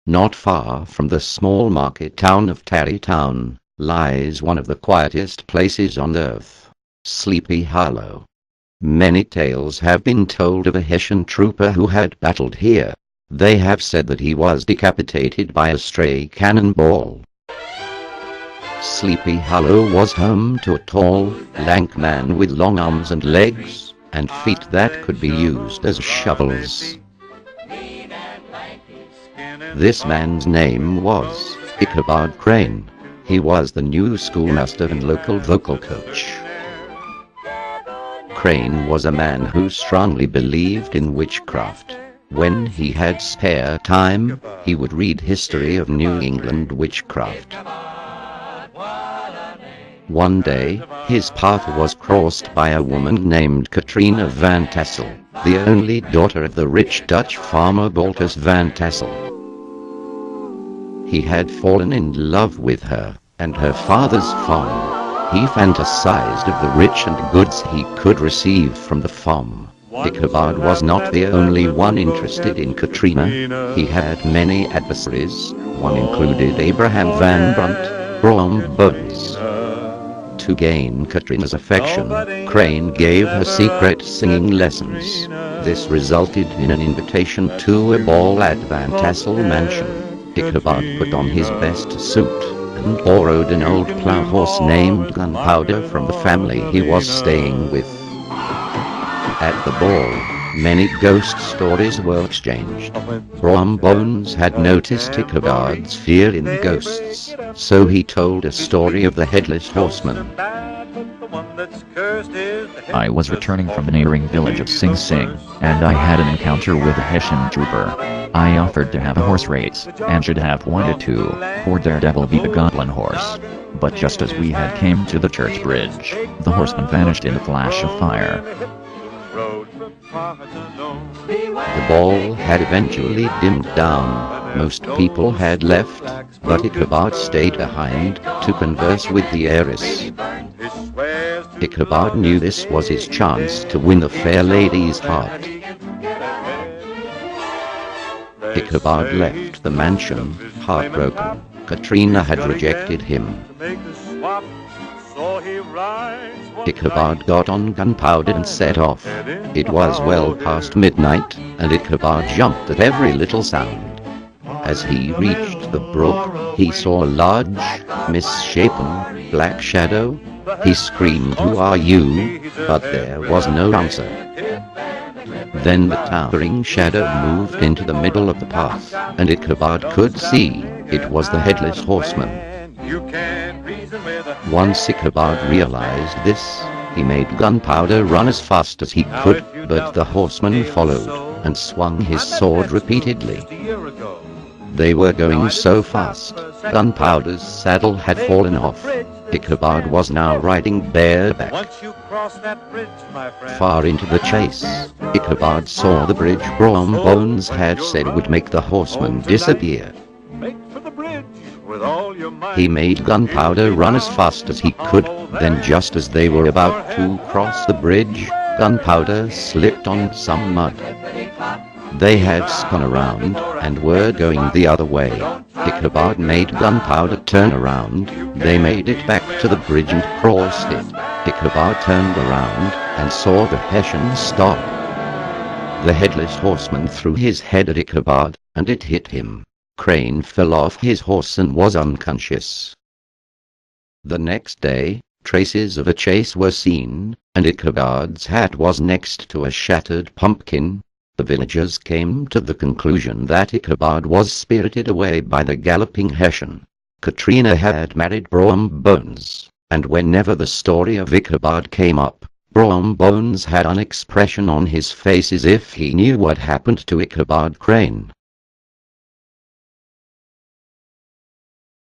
Not far from the small market town of Tarrytown lies one of the quietest places on earth, Sleepy Hollow. Many tales have been told of a Hessian trooper who had battled here. They have said that he was decapitated by a stray cannonball. Sleepy Hollow was home to a tall, lank man with long arms and legs, and feet that could be used as shovels. This man's name was Ichabod Crane. He was the new schoolmaster and local vocal coach. Crane was a man who strongly believed in witchcraft. When he had spare time, he would read history of New England witchcraft. One day, his path was crossed by a woman named Katrina Van Tassel, the only daughter of the rich Dutch farmer Baltus Van Tassel. He had fallen in love with her and her father's farm. He fantasized of the rich and goods he could receive from the farm. Ichabod was not the only one interested in Katrina. He had many adversaries. One included Abraham Van Brunt, Brom Bones. To gain Katrina's affection, Crane gave her secret singing lessons. This resulted in an invitation to a ball at Van Tassel Mansion. Ichabod put on his best suit and borrowed an old plough horse named Gunpowder from the family he was staying with. At the ball, many ghost stories were exchanged. Brom Bones had noticed Ichabod's fear in ghosts, so he told a story of the Headless Horseman. I was returning from the neighboring village of Sing Sing, and I had an encounter with a Hessian trooper. I offered to have a horse race, and should have wanted to, for Daredevil be the goblin horse. But just as we had came to the church bridge, the horseman vanished in a flash of fire. The ball had eventually dimmed down. Most people had left, but Ichabod stayed behind to converse with the heiress. Ichabod knew this was his chance to win the fair lady's heart. Ichabod left the mansion, heartbroken. Katrina had rejected him. Ichabod got on Gunpowder and set off. It was well past midnight, and Ichabod jumped at every little sound. As he reached the brook, he saw a large, misshapen, black shadow. He screamed, "Who are you?" but there was no answer. Then the towering shadow moved into the middle of the path, and Ichabod could see it was the Headless Horseman. Once Ichabod realized this, he made Gunpowder run as fast as he could, but the horseman followed and swung his sword repeatedly. They were going so fast, Gunpowder's saddle had fallen off. Ichabod was now riding bareback. Far into the chase, Ichabod saw the bridge Brom Bones had said would make the horseman disappear. He made Gunpowder run as fast as he could, then just as they were about to cross the bridge, Gunpowder slipped on some mud. They had spun around and were going the other way. Ichabod made Gunpowder turn around. They made it back to the bridge and crossed it. Ichabod turned around and saw the Hessian stop. The Headless Horseman threw his head at Ichabod, and it hit him. Crane fell off his horse and was unconscious. The next day, traces of a chase were seen, and Ichabod's hat was next to a shattered pumpkin. The villagers came to the conclusion that Ichabod was spirited away by the galloping Hessian. Katrina had married Brom Bones, and whenever the story of Ichabod came up, Brom Bones had an expression on his face as if he knew what happened to Ichabod Crane.